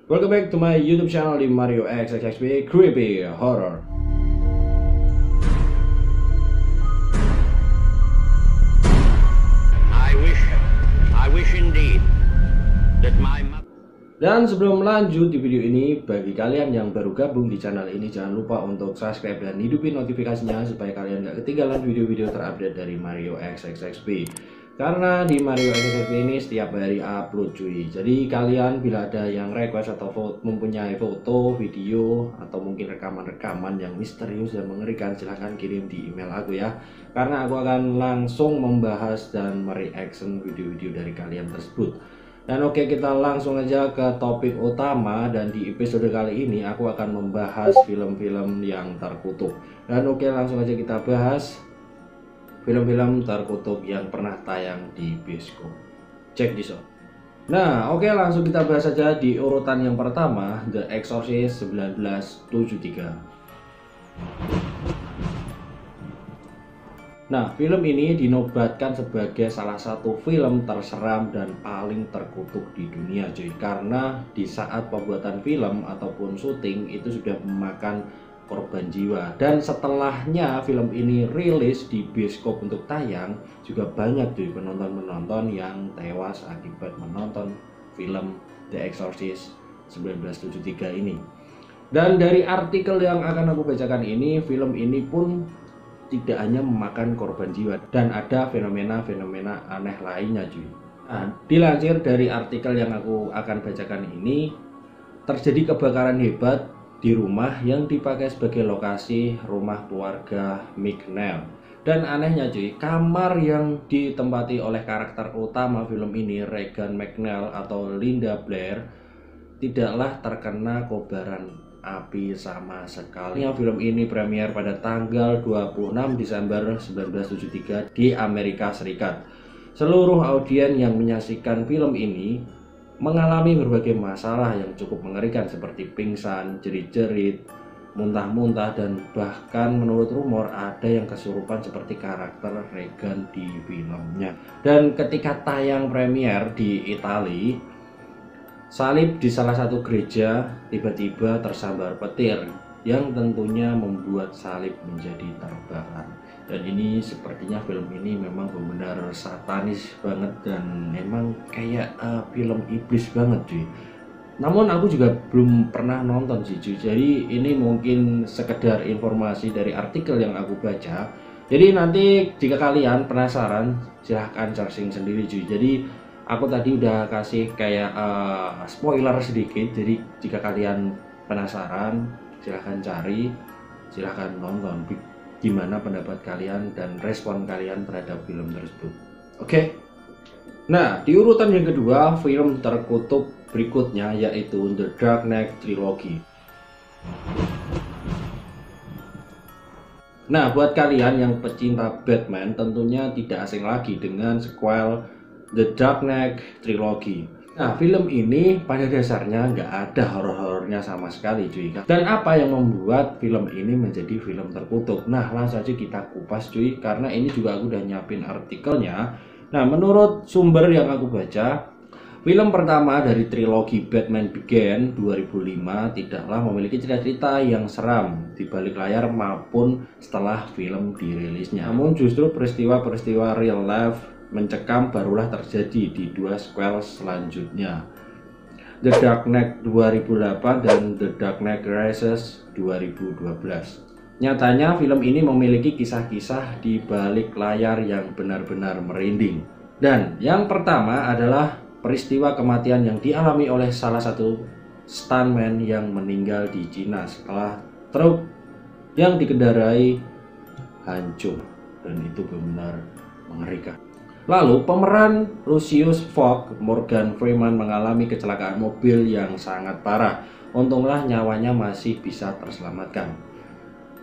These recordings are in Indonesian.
Welcome back to my YouTube channel di Mario XXXP Creepy Horror. I wish indeed that my mother. Dan sebelum lanjut di video ini, bagi kalian yang baru gabung di channel ini, jangan lupa untuk subscribe dan hidupin notifikasinya supaya kalian gak ketinggalan video-video terupdate dari Mario XXXP. Karena di Mario XXXP ini setiap hari upload cuy. Jadi kalian bila ada yang request atau mempunyai foto, video, atau mungkin rekaman-rekaman yang misterius dan mengerikan, silahkan kirim di email aku ya. Karena aku akan langsung membahas dan mereaction video-video dari kalian tersebut. Dan oke, kita langsung aja ke topik utama. Dan di episode kali ini aku akan membahas film-film yang terkutuk. Dan oke, langsung aja kita bahas film-film terkutuk yang pernah tayang di bioskop. Check this out. Nah oke, langsung kita bahas saja di urutan yang pertama, The Exorcist 1973. Nah, film ini dinobatkan sebagai salah satu film terseram dan paling terkutuk di dunia cuy. Karena di saat pembuatan film ataupun syuting itu sudah memakan korban jiwa. Dan setelahnya film ini rilis di bioskop untuk tayang, juga banyak cuy penonton-penonton yang tewas akibat menonton film The Exorcist 1973 ini. Dan dari artikel yang akan aku bacakan ini, film ini pun tidak hanya memakan korban jiwa dan ada fenomena-fenomena aneh lainnya cuy. Nah, dilansir dari artikel yang aku akan bacakan ini, terjadi kebakaran hebat di rumah yang dipakai sebagai lokasi rumah keluarga McNeil. Dan anehnya cuy, kamar yang ditempati oleh karakter utama film ini, Regan McNeil atau Linda Blair, tidaklah terkena kobaran api sama sekali. Film ini premier pada tanggal 26 Desember 1973 di Amerika Serikat. Seluruh audien yang menyaksikan film ini mengalami berbagai masalah yang cukup mengerikan seperti pingsan, jerit-jerit, muntah-muntah, dan bahkan menurut rumor ada yang kesurupan seperti karakter Regan di filmnya. Dan ketika tayang premier di Italia, salib di salah satu gereja tiba-tiba tersambar petir yang tentunya membuat salib menjadi terbakar. Dan ini sepertinya film ini memang benar-benar satanis banget dan memang kayak film iblis banget cuy. Namun aku juga belum pernah nonton sih cuy. Jadi ini mungkin sekedar informasi dari artikel yang aku baca. Jadi nanti jika kalian penasaran silahkan searching sendiri cuy. Jadi aku tadi udah kasih kayak spoiler sedikit. Jadi jika kalian penasaran silahkan cari, silahkan nonton. Gimana pendapat kalian dan respon kalian terhadap film tersebut. Oke. Nah, di urutan yang kedua, film terkutuk berikutnya yaitu The Dark Knight Trilogy. Nah, buat kalian yang pecinta Batman tentunya tidak asing lagi dengan sequel The Dark Knight Trilogy. Nah, film ini pada dasarnya nggak ada horor-horornya sama sekali cuy. Dan apa yang membuat film ini menjadi film terkutuk? Nah, langsung aja kita kupas cuy, karena ini juga aku udah nyiapin artikelnya. Nah, menurut sumber yang aku baca, film pertama dari trilogi Batman Begins 2005 tidaklah memiliki cerita yang seram di balik layar maupun setelah film dirilisnya. Namun justru peristiwa-peristiwa real life mencekam barulah terjadi di dua sequel selanjutnya, The Dark Knight 2008 dan The Dark Knight Rises 2012. Nyatanya film ini memiliki kisah-kisah di balik layar yang benar-benar merinding. Dan yang pertama adalah peristiwa kematian yang dialami oleh salah satu stuntman yang meninggal di Cina setelah truk yang dikendarai hancur, dan itu benar mengerikan. Lalu pemeran Lucius Fox, Morgan Freeman, mengalami kecelakaan mobil yang sangat parah. Untunglah nyawanya masih bisa terselamatkan.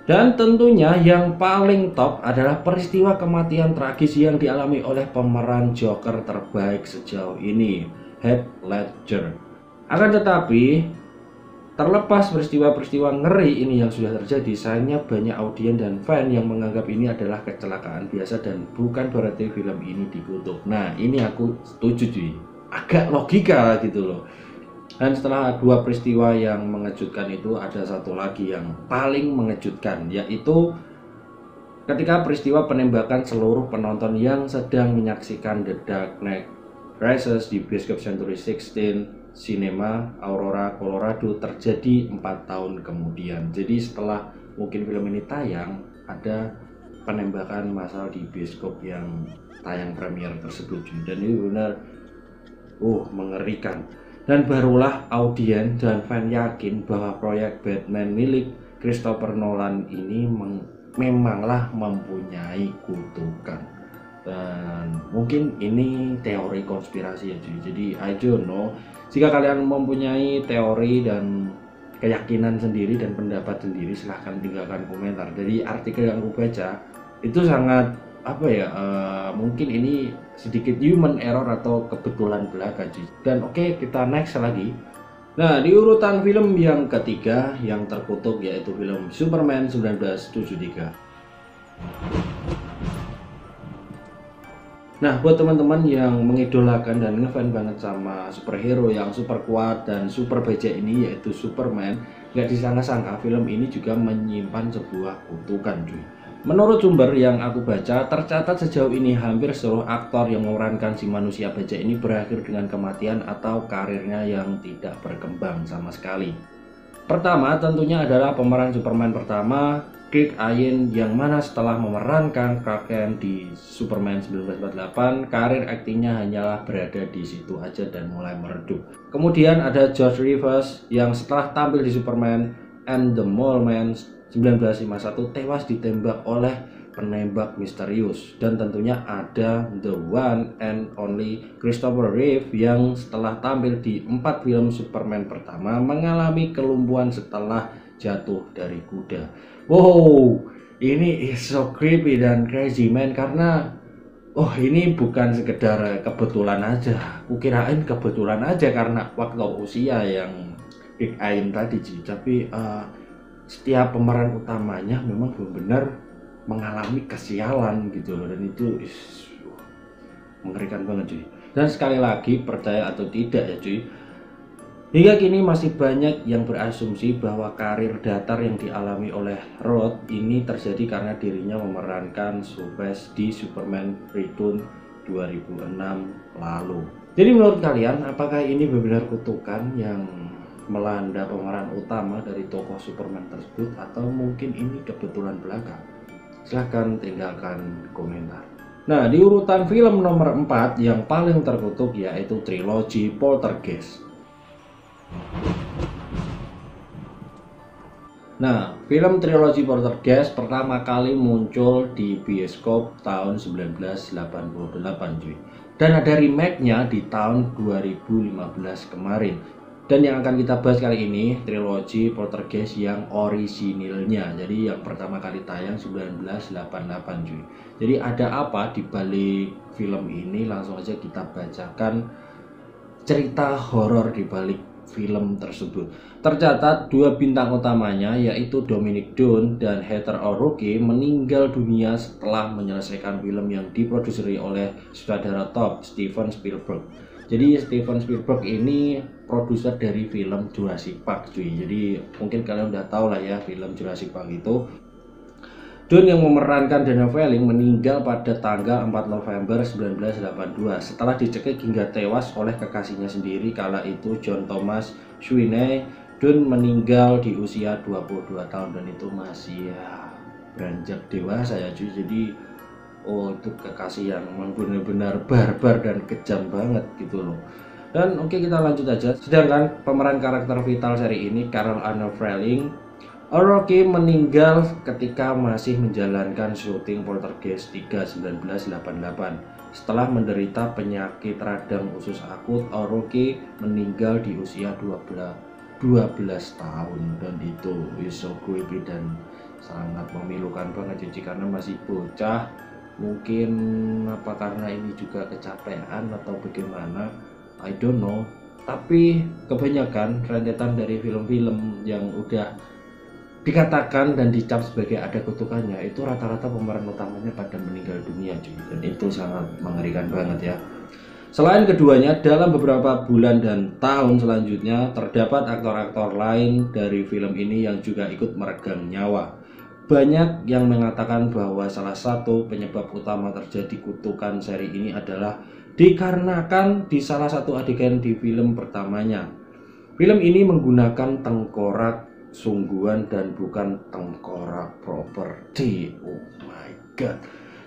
Dan tentunya yang paling top adalah peristiwa kematian tragis yang dialami oleh pemeran Joker terbaik sejauh ini, Heath Ledger. Akan tetapi, terlepas peristiwa-peristiwa ngeri ini yang sudah terjadi, sayangnya banyak audien dan fan yang menganggap ini adalah kecelakaan biasa dan bukan berarti film ini dikutuk. Nah, ini aku setuju cuy. Agak logika gitu loh. Dan setelah dua peristiwa yang mengejutkan itu, ada satu lagi yang paling mengejutkan, yaitu ketika peristiwa penembakan seluruh penonton yang sedang menyaksikan The Dark Knight Rises di bioskop Century 16 Cinema Aurora, Colorado terjadi 4 tahun kemudian. Jadi setelah mungkin film ini tayang, ada penembakan massal di bioskop yang tayang premier tersebut, dan ini benar mengerikan. Dan barulah audiens dan fan yakin bahwa proyek Batman milik Christopher Nolan ini memanglah mempunyai kutukan. Dan mungkin ini teori konspirasi ya cuy. Jadi I don't know, jika kalian mempunyai teori dan keyakinan sendiri dan pendapat sendiri, silahkan tinggalkan komentar. Dari artikel yang aku baca itu sangat mungkin ini sedikit human error atau kebetulan belaka cuy. Dan oke, kita next lagi. Nah, di urutan film yang ketiga yang terkutuk yaitu film Superman 1973. Nah, buat teman-teman yang mengidolakan dan ngefans banget sama superhero yang super kuat dan super bejek ini yaitu Superman, gak disangka-sangka film ini juga menyimpan sebuah kutukan cuy. Menurut sumber yang aku baca, tercatat sejauh ini hampir seluruh aktor yang memerankan si manusia bajak ini berakhir dengan kematian atau karirnya yang tidak berkembang sama sekali. Pertama tentunya adalah pemeran Superman pertama, Kirk Alyn, yang mana setelah memerankan Clark Kent di Superman 1948, karir aktingnya hanyalah berada di situ aja dan mulai meredup. Kemudian ada George Reeves yang setelah tampil di Superman and the Mole Man 1951 tewas ditembak oleh penembak misterius. Dan tentunya ada the one and only Christopher Reeve yang setelah tampil di 4 film Superman pertama mengalami kelumpuhan setelah jatuh dari kuda. Wow, ini is so creepy dan crazy man, karena ini bukan sekedar kebetulan aja. Kukirain kebetulan aja karena faktor usia yang Kirk Alyn tadi sih, tapi setiap pemeran utamanya memang benar-benar mengalami kesialan gitu loh, dan itu mengerikan banget cuy. Dan sekali lagi, percaya atau tidak ya cuy, hingga kini masih banyak yang berasumsi bahwa karir datar yang dialami oleh Roth ini terjadi karena dirinya memerankan Surface di Superman Return 2006 lalu. Jadi menurut kalian, apakah ini benar-benar kutukan yang melanda pemeran utama dari tokoh Superman tersebut, atau mungkin ini kebetulan belaka? Silahkan tinggalkan komentar. Nah, di urutan film nomor 4 yang paling terkutuk yaitu trilogi Poltergeist. Nah, film trilogi Poltergeist pertama kali muncul di bioskop tahun 1988 cuy. Dan ada remake-nya di tahun 2015 kemarin. Dan yang akan kita bahas kali ini trilogi Poltergeist yang orisinilnya. Jadi yang pertama kali tayang 1988 cuy. Jadi ada apa di balik film ini? Langsung aja kita bacakan cerita horor di balik film tersebut. Tercatat 2 bintang utamanya yaitu Dominic Dunne dan Heather O'Rourke meninggal dunia setelah menyelesaikan film yang diproduseri oleh sutradara top Steven Spielberg. Jadi Steven Spielberg ini produser dari film Jurassic Park cuy. Jadi mungkin kalian udah tahu lah ya film Jurassic Park itu. Dunne yang memerankan Daniel Fleming meninggal pada tanggal 4 November 1982 setelah dicekik hingga tewas oleh kekasihnya sendiri kala itu John Thomas Sweeney. Dunne meninggal di usia 22 tahun dan itu masih beranjak dewasa ya cuy. Jadi itu kekasih yang memang benar-benar barbar dan kejam banget gitu loh. Dan oke, kita lanjut aja. Sedangkan pemeran karakter vital seri ini, Carl Arnold Fleming, O'Rourke meninggal ketika masih menjalankan syuting Poltergeist 3 1988. Setelah menderita penyakit radang usus akut, O'Rourke meninggal di usia 12 tahun dan itu so creepy dan sangat memilukan banget jadi karena masih bocah. Mungkin apa karena ini juga kecapean atau bagaimana, I don't know. Tapi kebanyakan rentetan dari film-film yang udah dikatakan dan dicap sebagai ada kutukannya itu rata-rata pemeran utamanya pada meninggal dunia cuy. Dan itu sangat mengerikan banget ya. Selain keduanya, dalam beberapa bulan dan tahun selanjutnya terdapat aktor-aktor lain dari film ini yang juga ikut meregang nyawa. Banyak yang mengatakan bahwa salah satu penyebab utama terjadi kutukan seri ini adalah dikarenakan di salah satu adegan di film pertamanya. Film ini menggunakan tengkorak sungguhan dan bukan tengkorak properti. Oh my god.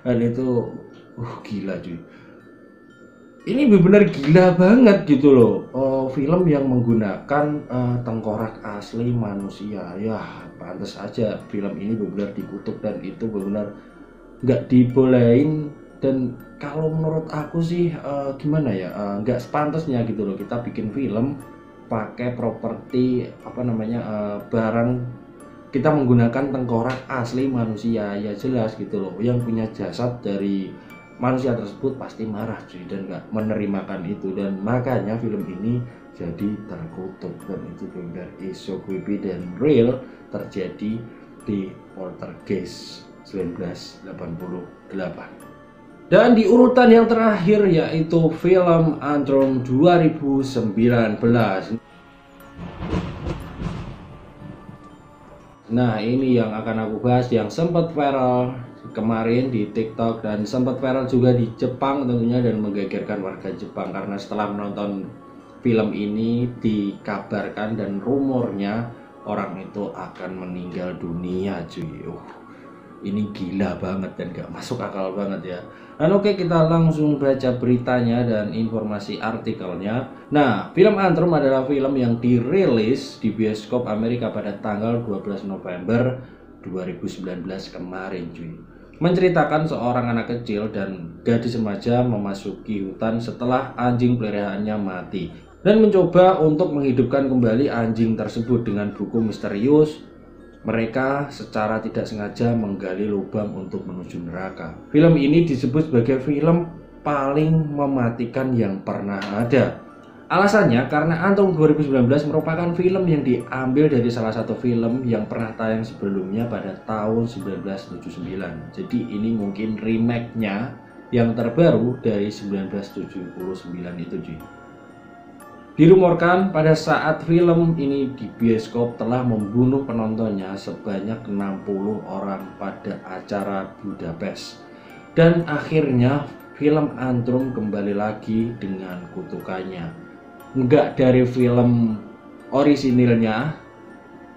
Dan itu gila cuy. Ini benar-benar gila banget gitu loh. Film yang menggunakan tengkorak asli manusia. Ya, pantas aja film ini benar-benar dikutuk dan itu benar-benar nggak dibolehin. Dan kalau menurut aku sih gimana ya, nggak sepantasnya gitu loh kita bikin film pakai properti barang kita menggunakan tengkorak asli manusia. Ya jelas gitu loh, yang punya jasad dari manusia tersebut pasti marah cuy dan nggak menerimakan itu, dan makanya film ini jadi terkutuk. Dan itu benar is so creepy dan real terjadi di Poltergeist 1988. Dan di urutan yang terakhir yaitu film Antrum 2019. Nah, ini yang akan aku bahas, yang sempat viral kemarin di TikTok dan sempat viral juga di Jepang tentunya dan menggegerkan warga Jepang karena setelah menonton film ini dikabarkan dan rumornya orang itu akan meninggal dunia cuy. Ini gila banget dan gak masuk akal banget ya. Dan oke, kita langsung baca beritanya dan informasi artikelnya. Nah, film Antrum adalah film yang dirilis di bioskop Amerika pada tanggal 12 November 2019 kemarin cuy. Menceritakan seorang anak kecil dan gadis remaja memasuki hutan setelah anjing peliharaannya mati dan mencoba untuk menghidupkan kembali anjing tersebut dengan buku misterius. Mereka secara tidak sengaja menggali lubang untuk menuju neraka. Film ini disebut sebagai film paling mematikan yang pernah ada. Alasannya karena Antrum 2019 merupakan film yang diambil dari salah satu film yang pernah tayang sebelumnya pada tahun 1979. Jadi ini mungkin remake-nya yang terbaru dari 1979 itu cuy. Dirumorkan pada saat film ini di bioskop telah membunuh penontonnya sebanyak 60 orang pada acara Budapest. Dan akhirnya film Antrum kembali lagi dengan kutukannya. Enggak dari film orisinilnya,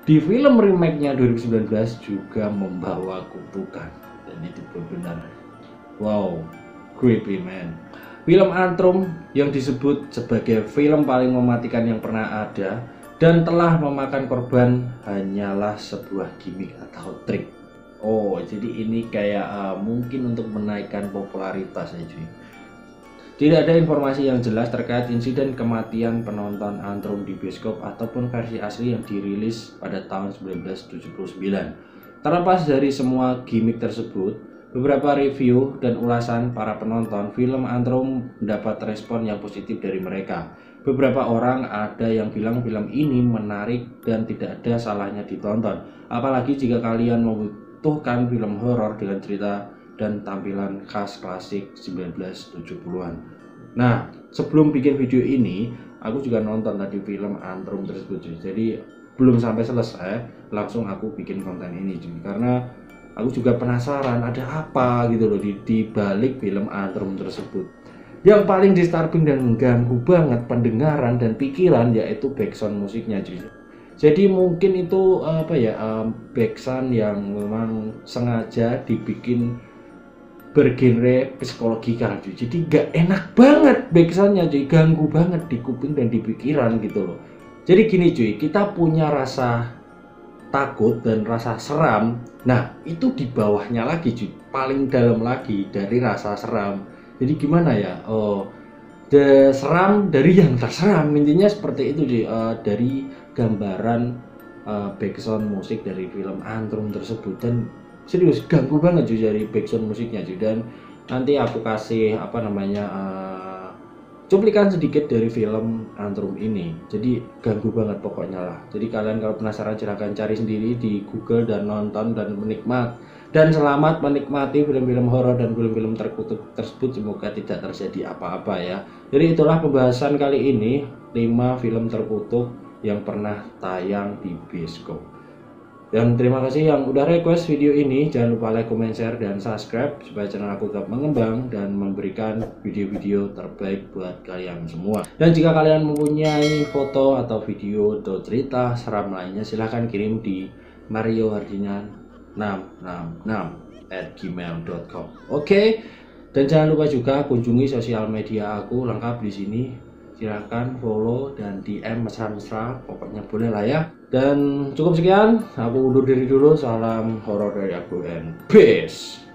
di film remake-nya 2019 juga membawa kutukan. Dan itu benar-benar wow, creepy man. Film Antrum yang disebut sebagai film paling mematikan yang pernah ada dan telah memakan korban hanyalah sebuah gimmick atau trik. Oh, jadi ini kayak mungkin untuk menaikkan popularitas ya cuy. Tidak ada informasi yang jelas terkait insiden kematian penonton Antrum di bioskop ataupun versi asli yang dirilis pada tahun 1979. Terlepas dari semua gimmick tersebut, beberapa review dan ulasan para penonton film Antrum mendapat respon yang positif dari mereka. Beberapa orang ada yang bilang film ini menarik dan tidak ada salahnya ditonton. Apalagi jika kalian membutuhkan film horor dengan cerita dan tampilan khas klasik 1970-an. Nah, sebelum bikin video ini, aku juga nonton tadi film Antrum tersebut. Jadi belum sampai selesai, langsung aku bikin konten ini cuy. Karena aku juga penasaran ada apa gitu loh di balik film Antrum tersebut. Yang paling disturbing dan mengganggu banget pendengaran dan pikiran yaitu backsound musiknya cuy. Jadi mungkin itu backsound yang memang sengaja dibikin bergenre psikologikal cuy. Jadi gak enak banget backsoundnya cuy, ganggu banget di kuping dan di pikiran gitu loh. Jadi gini cuy, kita punya rasa takut dan rasa seram. Nah, itu di bawahnya lagi cuy, paling dalam lagi dari rasa seram. Jadi gimana ya? Seram dari yang terseram, intinya seperti itu cuy. Dari gambaran backsound musik dari film Antrum tersebut, dan serius ganggu banget cuy dari backsound musiknya cuy. Dan nanti aku kasih cuplikan sedikit dari film Antrum ini. Jadi ganggu banget pokoknya lah. Jadi kalian kalau penasaran silahkan cari sendiri di Google dan nonton dan dan selamat menikmati film-film horor dan film-film terkutuk tersebut. Semoga tidak terjadi apa-apa ya. Jadi itulah pembahasan kali ini, 5 film terkutuk yang pernah tayang di bioskop. Dan terima kasih yang udah request video ini. Jangan lupa like, comment, share, dan subscribe supaya channel aku tetap mengembang dan memberikan video-video terbaik buat kalian semua. Dan jika kalian mempunyai foto atau video atau cerita seram lainnya, silahkan kirim di mariohardinan666@gmail.com. Oke. Dan jangan lupa juga kunjungi sosial media aku lengkap di sini. Silahkan follow dan DM mesra-mesra, pokoknya boleh lah ya. Dan cukup sekian, aku undur diri dulu. Salam horor dari aku and peace.